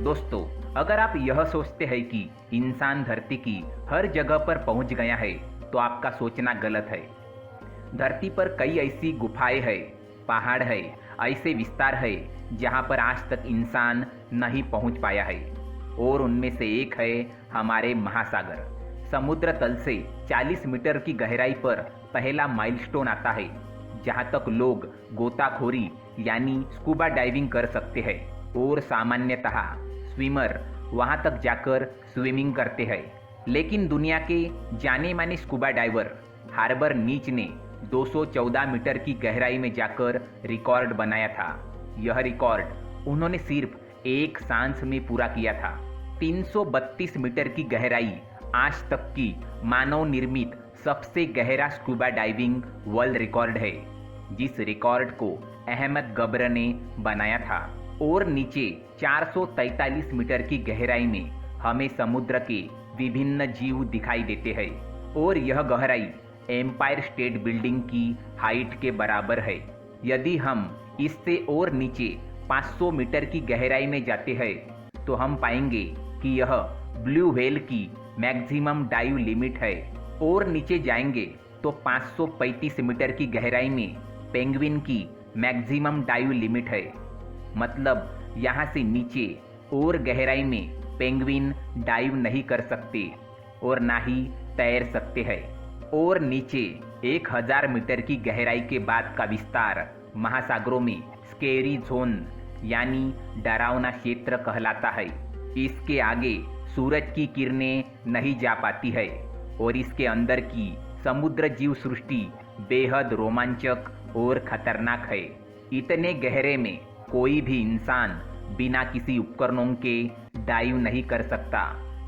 दोस्तों, अगर आप यह सोचते हैं कि इंसान धरती की हर जगह पर पहुंच गया है, तो आपका सोचना गलत है। धरती पर कई ऐसी गुफाएं हैं, पहाड़ है, ऐसे विस्तार है जहां पर आज तक इंसान नहीं पहुंच पाया है। और उनमें से एक है हमारे महासागर। समुद्र तल से 40 मीटर की गहराई पर पहला माइलस्टोन आता है, जहां तक लोग गोताखोरी यानी स्कूबा डाइविंग कर सकते हैं और सामान्यतः स्विमर वहां तक जाकर स्विमिंग करते हैं। लेकिन दुनिया के जाने माने स्कूबा डाइवर हार्बर नीच ने 214 मीटर की गहराई में जाकर रिकॉर्ड बनाया था। यह रिकॉर्ड उन्होंने सिर्फ एक सांस में पूरा किया था। 332 मीटर की गहराई आज तक की मानव निर्मित सबसे गहरा स्कूबा डाइविंग वर्ल्ड रिकॉर्ड है, जिस रिकॉर्ड को अहमद गब्र ने बनाया था। और नीचे 443 मीटर की गहराई में हमें समुद्र के विभिन्न जीव दिखाई देते हैं और यह गहराई एम्पायर स्टेट बिल्डिंग की हाइट के बराबर है। यदि हम इससे और नीचे 500 मीटर की गहराई में जाते हैं तो हम पाएंगे कि यह ब्लू व्हेल की मैक्सिमम डाइव लिमिट है। और नीचे जाएंगे तो 535 मीटर की गहराई में पेंगुइन की मैक्सिमम डाइव लिमिट है। मतलब यहाँ से नीचे और गहराई में पेंगुइन डाइव नहीं कर सकते और ना ही तैर सकते हैं। और नीचे 1000 मीटर की गहराई के बाद का विस्तार महासागरों में स्केरी जोन यानी डरावना क्षेत्र कहलाता है। इसके आगे सूरज की किरणें नहीं जा पाती है और इसके अंदर की समुद्र जीव सृष्टि बेहद रोमांचक और खतरनाक है। इतने गहरे में कोई भी इंसान बिना किसी उपकरणों के डाइव नहीं कर सकता,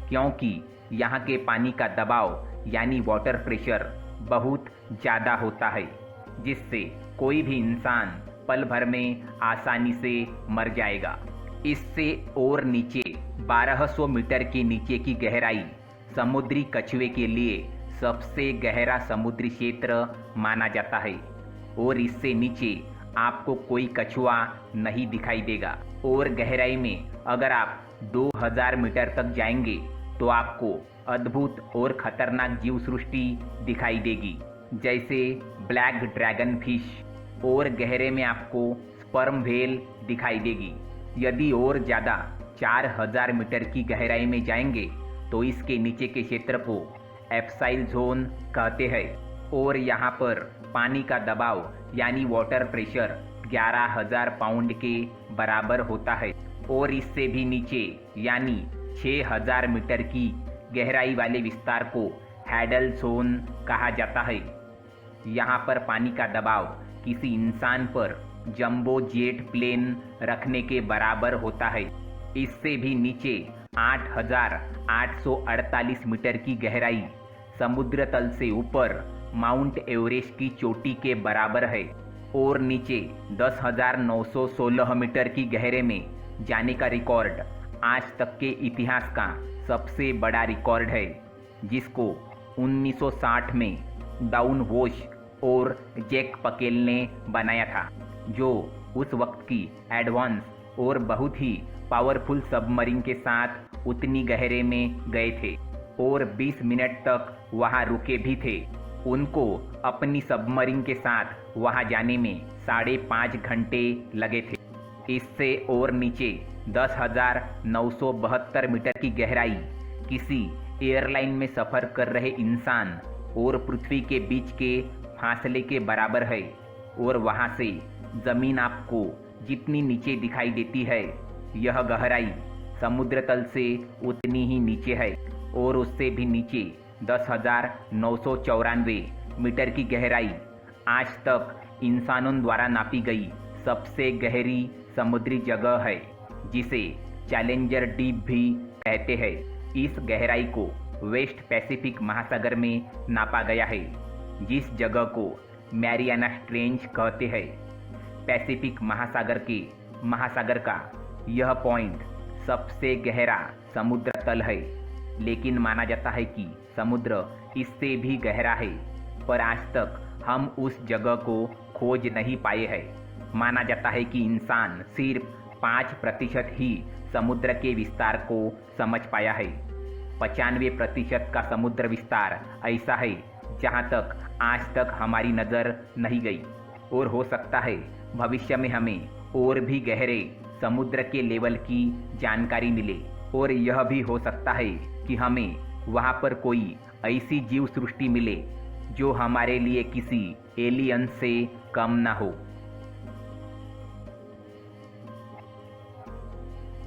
क्योंकि यहाँ के पानी का दबाव यानी वाटर प्रेशर बहुत ज़्यादा होता है, जिससे कोई भी इंसान पल भर में आसानी से मर जाएगा। इससे और नीचे 1200 मीटर के नीचे की गहराई समुद्री कछुए के लिए सबसे गहरा समुद्री क्षेत्र माना जाता है और इससे नीचे आपको कोई कछुआ नहीं दिखाई देगा। और गहराई में अगर आप 2000 मीटर तक जाएंगे तो आपको अद्भुत और खतरनाक जीव सृष्टि दिखाई देगी, जैसे ब्लैक ड्रैगन फिश। और गहरे में आपको स्पर्म व्हेल दिखाई देगी। यदि और ज़्यादा 4000 मीटर की गहराई में जाएंगे तो इसके नीचे के क्षेत्र को एप्साइल जोन कहते हैं और यहाँ पर पानी का दबाव यानी वाटर प्रेशर 11000 पाउंड के बराबर होता है। और इससे भी नीचे यानी 6000 मीटर की गहराई वाले विस्तार को हैडल जोन कहा जाता है। यहाँ पर पानी का दबाव किसी इंसान पर जंबो जेट प्लेन रखने के बराबर होता है। इससे भी नीचे 8848 मीटर की गहराई समुद्र तल से ऊपर माउंट एवरेस्ट की चोटी के बराबर है। और नीचे 10,916 मीटर की गहरे में जाने का रिकॉर्ड आज तक के इतिहास का सबसे बड़ा रिकॉर्ड है, जिसको 1960 में डाउन वॉश और जैक पकेल ने बनाया था, जो उस वक्त की एडवांस और बहुत ही पावरफुल सबमरीन के साथ उतनी गहरे में गए थे और 20 मिनट तक वहां रुके भी थे। उनको अपनी सबमरीन के साथ वहां जाने में 5.5 घंटे लगे थे। इससे और नीचे 10,972 मीटर की गहराई किसी एयरलाइन में सफ़र कर रहे इंसान और पृथ्वी के बीच के फासले के बराबर है। और वहां से ज़मीन आपको जितनी नीचे दिखाई देती है, यह गहराई समुद्र तल से उतनी ही नीचे है। और उससे भी नीचे 10,994 मीटर की गहराई आज तक इंसानों द्वारा नापी गई सबसे गहरी समुद्री जगह है, जिसे चैलेंजर डीप भी कहते हैं। इस गहराई को वेस्ट पैसिफिक महासागर में नापा गया है, जिस जगह को मैरियाना ट्रेंच कहते हैं। पैसिफिक महासागर का यह पॉइंट सबसे गहरा समुद्र तल है, लेकिन माना जाता है कि समुद्र इससे भी गहरा है, पर आज तक हम उस जगह को खोज नहीं पाए हैं। माना जाता है कि इंसान सिर्फ 5% ही समुद्र के विस्तार को समझ पाया है। 95% का समुद्र विस्तार ऐसा है जहाँ तक आज तक हमारी नज़र नहीं गई, और हो सकता है भविष्य में हमें और भी गहरे समुद्र के लेवल की जानकारी मिले, और यह भी हो सकता है कि हमें वहाँ पर कोई ऐसी जीव सृष्टि मिले जो हमारे लिए किसी एलियन से कम ना हो।